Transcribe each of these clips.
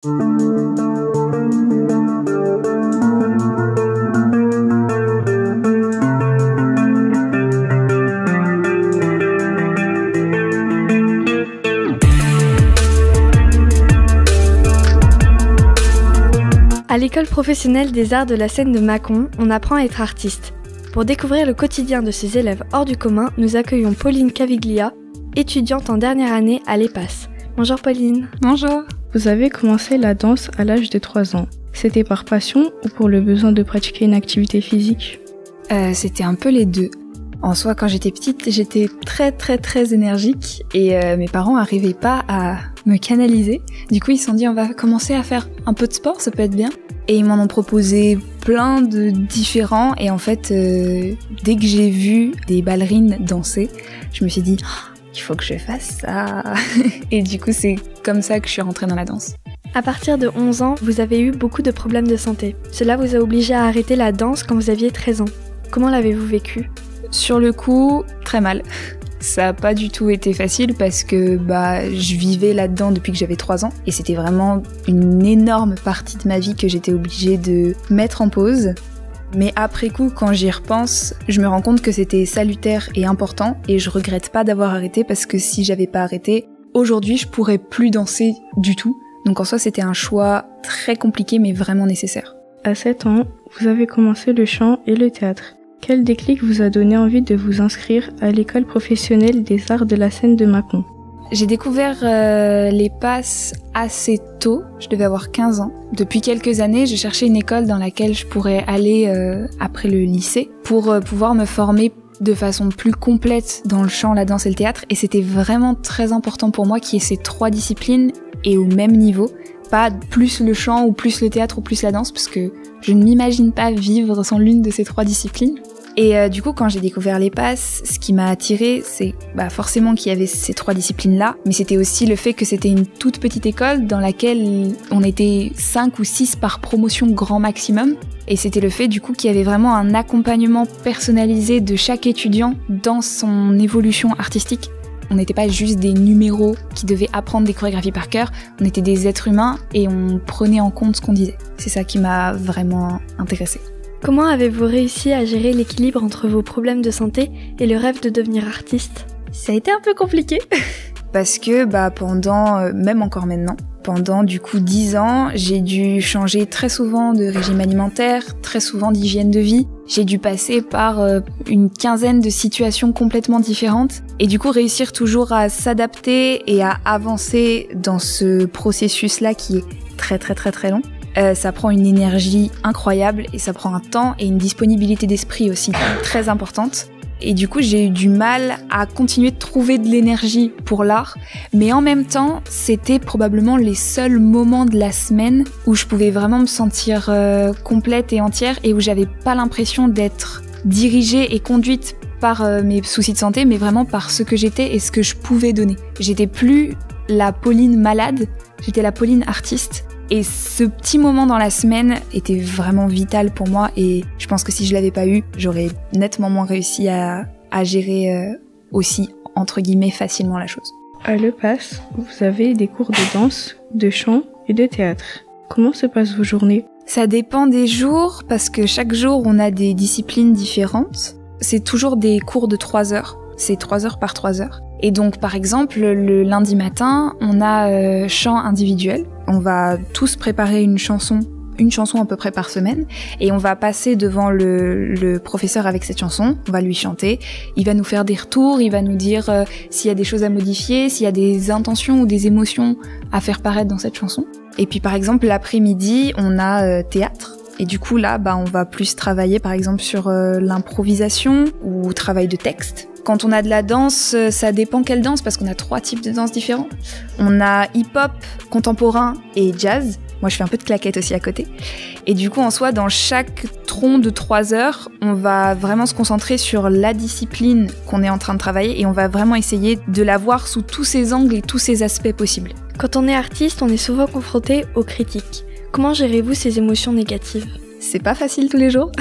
À l'école professionnelle des arts de la Seine de Mâcon, on apprend à être artiste. Pour découvrir le quotidien de ces élèves hors du commun, nous accueillons Pauline Caviglia, étudiante en dernière année à l'EPAS. Bonjour Pauline. Bonjour. Vous avez commencé la danse à l'âge de 3 ans. C'était par passion ou pour le besoin de pratiquer une activité physique ? C'était un peu les deux. En soi, quand j'étais petite, j'étais très énergique et mes parents n'arrivaient pas à me canaliser. Du coup, ils se sont dit on va commencer à faire un peu de sport, ça peut être bien. Et ils m'en ont proposé plein de différents et en fait, dès que j'ai vu des ballerines danser, je me suis dit il faut que je fasse ça. Et du coup, c'est comme ça que je suis rentrée dans la danse. À partir de 11 ans, vous avez eu beaucoup de problèmes de santé. Cela vous a obligé à arrêter la danse quand vous aviez 13 ans. Comment l'avez-vous vécu ? Sur le coup, très mal. Ça n'a pas du tout été facile parce que je vivais là-dedans depuis que j'avais 3 ans et c'était vraiment une énorme partie de ma vie que j'étais obligée de mettre en pause. Mais après coup, quand j'y repense, je me rends compte que c'était salutaire et important et je regrette pas d'avoir arrêté parce que si j'avais pas arrêté, aujourd'hui je pourrais plus danser du tout. Donc en soi, c'était un choix très compliqué mais vraiment nécessaire. À 7 ans, vous avez commencé le chant et le théâtre. Quel déclic vous a donné envie de vous inscrire à l'école professionnelle des arts de la Seine de Mâcon ? J'ai découvert l'EPAS assez tôt, je devais avoir 15 ans. Depuis quelques années, je cherchais une école dans laquelle je pourrais aller après le lycée pour pouvoir me former de façon plus complète dans le chant, la danse et le théâtre. Et c'était vraiment très important pour moi qu'il y ait ces 3 disciplines et au même niveau. Pas plus le chant ou plus le théâtre ou plus la danse parce que je ne m'imagine pas vivre sans l'une de ces 3 disciplines. Et du coup, quand j'ai découvert l'EPAS, ce qui m'a attirée, c'est forcément qu'il y avait ces 3 disciplines-là, mais c'était aussi le fait que c'était une toute petite école dans laquelle on était 5 ou 6 par promotion grand maximum. Et c'était le fait du coup qu'il y avait vraiment un accompagnement personnalisé de chaque étudiant dans son évolution artistique. On n'était pas juste des numéros qui devaient apprendre des chorégraphies par cœur, on était des êtres humains et on prenait en compte ce qu'on disait. C'est ça qui m'a vraiment intéressée. Comment avez-vous réussi à gérer l'équilibre entre vos problèmes de santé et le rêve de devenir artiste ? Ça a été un peu compliqué parce que pendant, même encore maintenant, pendant du coup 10 ans, j'ai dû changer très souvent de régime alimentaire, très souvent d'hygiène de vie. J'ai dû passer par une quinzaine de situations complètement différentes et du coup réussir toujours à s'adapter et à avancer dans ce processus-là qui est très long. Ça prend une énergie incroyable et ça prend un temps et une disponibilité d'esprit aussi très importante. Et du coup, j'ai eu du mal à continuer de trouver de l'énergie pour l'art. Mais en même temps, c'était probablement les seuls moments de la semaine où je pouvais vraiment me sentir complète et entière et où j'avais pas l'impression d'être dirigée et conduite par mes soucis de santé, mais vraiment par ce que j'étais et ce que je pouvais donner. J'étais plus la Pauline malade, j'étais la Pauline artiste. Et ce petit moment dans la semaine était vraiment vital pour moi et je pense que si je l'avais pas eu, j'aurais nettement moins réussi à gérer aussi, entre guillemets, facilement la chose. À l'EPAS, vous avez des cours de danse, de chant et de théâtre. Comment se passent vos journées ? Ça dépend des jours parce que chaque jour on a des disciplines différentes. C'est toujours des cours de 3 heures. C'est 3 heures par 3 heures. Et donc, par exemple, le lundi matin, on a chant individuel. On va tous préparer une chanson à peu près par semaine. Et on va passer devant le professeur avec cette chanson. On va lui chanter. Il va nous faire des retours. Il va nous dire s'il y a des choses à modifier, s'il y a des intentions ou des émotions à faire paraître dans cette chanson. Et puis, par exemple, l'après-midi, on a théâtre. Et du coup, là, on va plus travailler, par exemple, sur l'improvisation ou travail de texte. Quand on a de la danse, ça dépend quelle danse, parce qu'on a 3 types de danse différents. On a hip-hop, contemporain et jazz. Moi, je fais un peu de claquettes aussi à côté. Et du coup, en soi, dans chaque tronc de 3 heures, on va vraiment se concentrer sur la discipline qu'on est en train de travailler et on va vraiment essayer de la voir sous tous ses angles et tous ses aspects possibles. Quand on est artiste, on est souvent confronté aux critiques. Comment gérez-vous ces émotions négatives ? C'est pas facile tous les jours.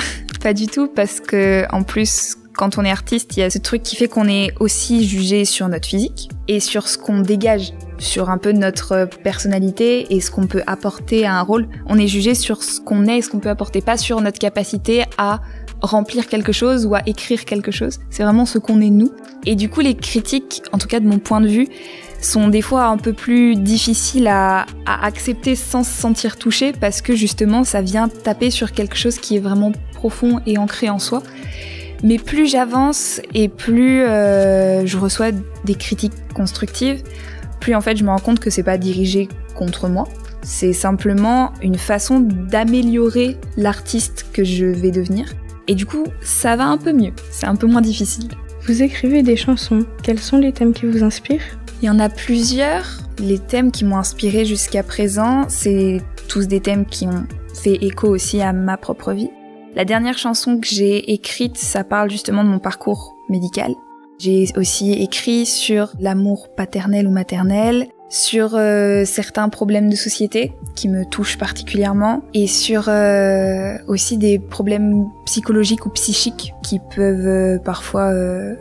Pas du tout, parce que en plus, quand on est artiste, il y a ce truc qui fait qu'on est aussi jugé sur notre physique. et sur ce qu'on dégage, sur un peu notre personnalité et ce qu'on peut apporter à un rôle. On est jugé sur ce qu'on est et ce qu'on peut apporter, pas sur notre capacité à remplir quelque chose ou à écrire quelque chose. C'est vraiment ce qu'on est nous. Et du coup, les critiques, en tout cas de mon point de vue, sont des fois un peu plus difficiles à accepter sans se sentir touché parce que justement, ça vient taper sur quelque chose qui est vraiment profond et ancré en soi. Mais plus j'avance et plus je reçois des critiques constructives, plus en fait je me rends compte que c'est pas dirigé contre moi. C'est simplement une façon d'améliorer l'artiste que je vais devenir. Et du coup, ça va un peu mieux, c'est un peu moins difficile. Vous écrivez des chansons, quels sont les thèmes qui vous inspirent ? Il y en a plusieurs. Les thèmes qui m'ont inspirée jusqu'à présent, c'est tous des thèmes qui ont fait écho aussi à ma propre vie. La dernière chanson que j'ai écrite, ça parle justement de mon parcours médical. J'ai aussi écrit sur l'amour paternel ou maternel, sur certains problèmes de société qui me touchent particulièrement et sur aussi des problèmes psychologiques ou psychiques qui peuvent parfois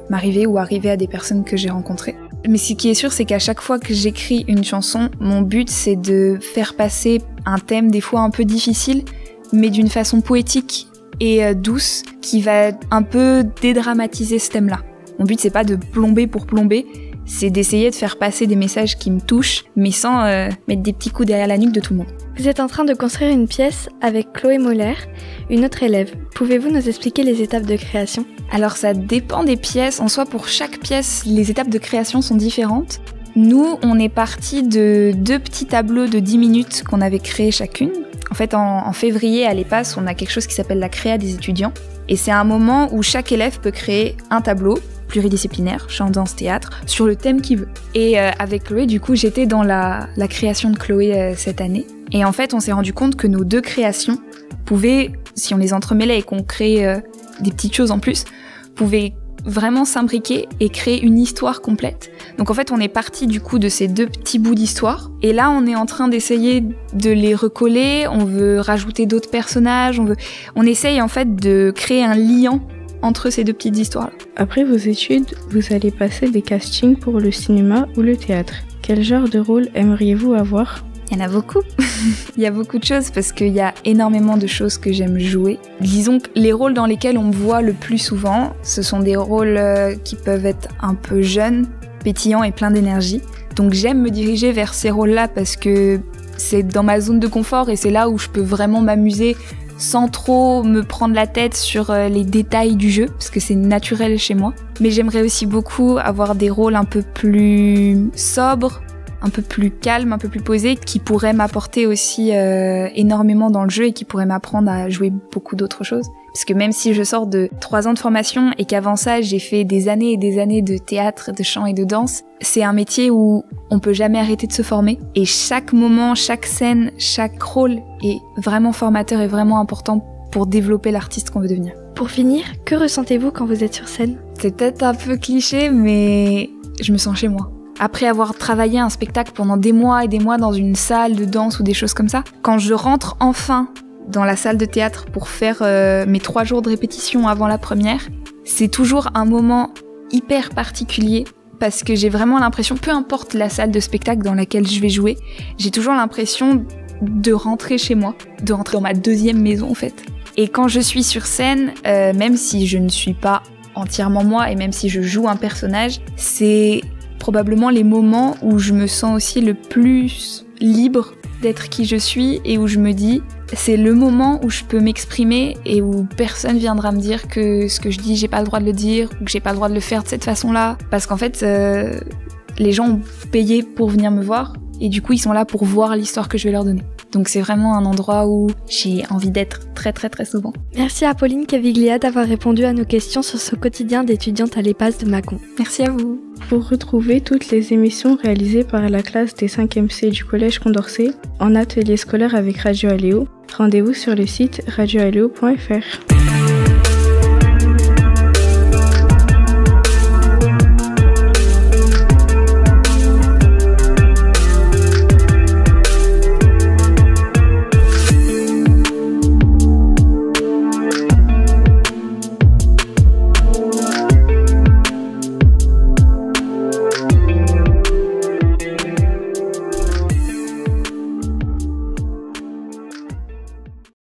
m'arriver ou arriver à des personnes que j'ai rencontrées. Mais ce qui est sûr, c'est qu'à chaque fois que j'écris une chanson, mon but c'est de faire passer un thème des fois un peu difficile, mais d'une façon poétique et douce qui va un peu dédramatiser ce thème-là. Mon but c'est pas de plomber pour plomber, c'est d'essayer de faire passer des messages qui me touchent, mais sans mettre des petits coups derrière la nuque de tout le monde. Vous êtes en train de construire une pièce avec Chloé Moller, une autre élève. Pouvez-vous nous expliquer les étapes de création ? Alors ça dépend des pièces. En soi, pour chaque pièce, les étapes de création sont différentes. Nous, on est parti de 2 petits tableaux de 10 minutes qu'on avait créés chacune. En fait, en février, à l'EPAS, on a quelque chose qui s'appelle la créa des étudiants. Et c'est un moment où chaque élève peut créer un tableau pluridisciplinaire, chant, danse, théâtre, sur le thème qu'il veut. Et avec Chloé, du coup, j'étais dans la création de Chloé cette année. Et en fait, on s'est rendu compte que nos 2 créations pouvaient, si on les entremêlait et qu'on créait des petites choses en plus, pouvaient vraiment s'imbriquer et créer une histoire complète. Donc en fait, on est parti du coup de ces 2 petits bouts d'histoire. Et là, on est en train d'essayer de les recoller. On veut rajouter d'autres personnages. On essaye en fait de créer un lien entre ces 2 petites histoires. Après vos études, vous allez passer des castings pour le cinéma ou le théâtre. Quel genre de rôle aimeriez-vous avoir ? Il y en a beaucoup. Il y a beaucoup de choses parce qu'il y a énormément de choses que j'aime jouer. Disons que les rôles dans lesquels on me voit le plus souvent, ce sont des rôles qui peuvent être un peu jeunes, pétillants et pleins d'énergie. Donc j'aime me diriger vers ces rôles-là parce que c'est dans ma zone de confort et c'est là où je peux vraiment m'amuser sans trop me prendre la tête sur les détails du jeu, parce que c'est naturel chez moi. Mais j'aimerais aussi beaucoup avoir des rôles un peu plus sobres, un peu plus calmes, un peu plus posés, qui pourraient m'apporter aussi énormément dans le jeu et qui pourraient m'apprendre à jouer beaucoup d'autres choses. Parce que même si je sors de 3 ans de formation et qu'avant ça, j'ai fait des années et des années de théâtre, de chant et de danse, c'est un métier où on peut jamais arrêter de se former. Et chaque moment, chaque scène, chaque rôle est vraiment formateur et vraiment important pour développer l'artiste qu'on veut devenir. Pour finir, que ressentez-vous quand vous êtes sur scène ? C'est peut-être un peu cliché, mais je me sens chez moi. Après avoir travaillé un spectacle pendant des mois et des mois dans une salle de danse ou des choses comme ça, quand je rentre enfin dans la salle de théâtre pour faire mes 3 jours de répétition avant la première, c'est toujours un moment hyper particulier parce que j'ai vraiment l'impression, peu importe la salle de spectacle dans laquelle je vais jouer, j'ai toujours l'impression de rentrer chez moi, de rentrer dans ma 2e maison en fait. Et quand je suis sur scène, même si je ne suis pas entièrement moi et même si je joue un personnage, c'est probablement les moments où je me sens aussi le plus libre d'être qui je suis et où je me dis c'est le moment où je peux m'exprimer et où personne viendra me dire que ce que je dis j'ai pas le droit de le dire ou que j'ai pas le droit de le faire de cette façon-là, parce qu'en fait les gens ont payé pour venir me voir et du coup ils sont là pour voir l'histoire que je vais leur donner. Donc c'est vraiment un endroit où j'ai envie d'être très très très souvent. Merci à Pauline Caviglia d'avoir répondu à nos questions sur ce quotidien d'étudiante à l'EPAS de Mâcon. Merci à vous. Pour retrouver toutes les émissions réalisées par la classe des 5e C du Collège Condorcet en atelier scolaire avec Radio Aléo, rendez-vous sur le site radioaléo.fr.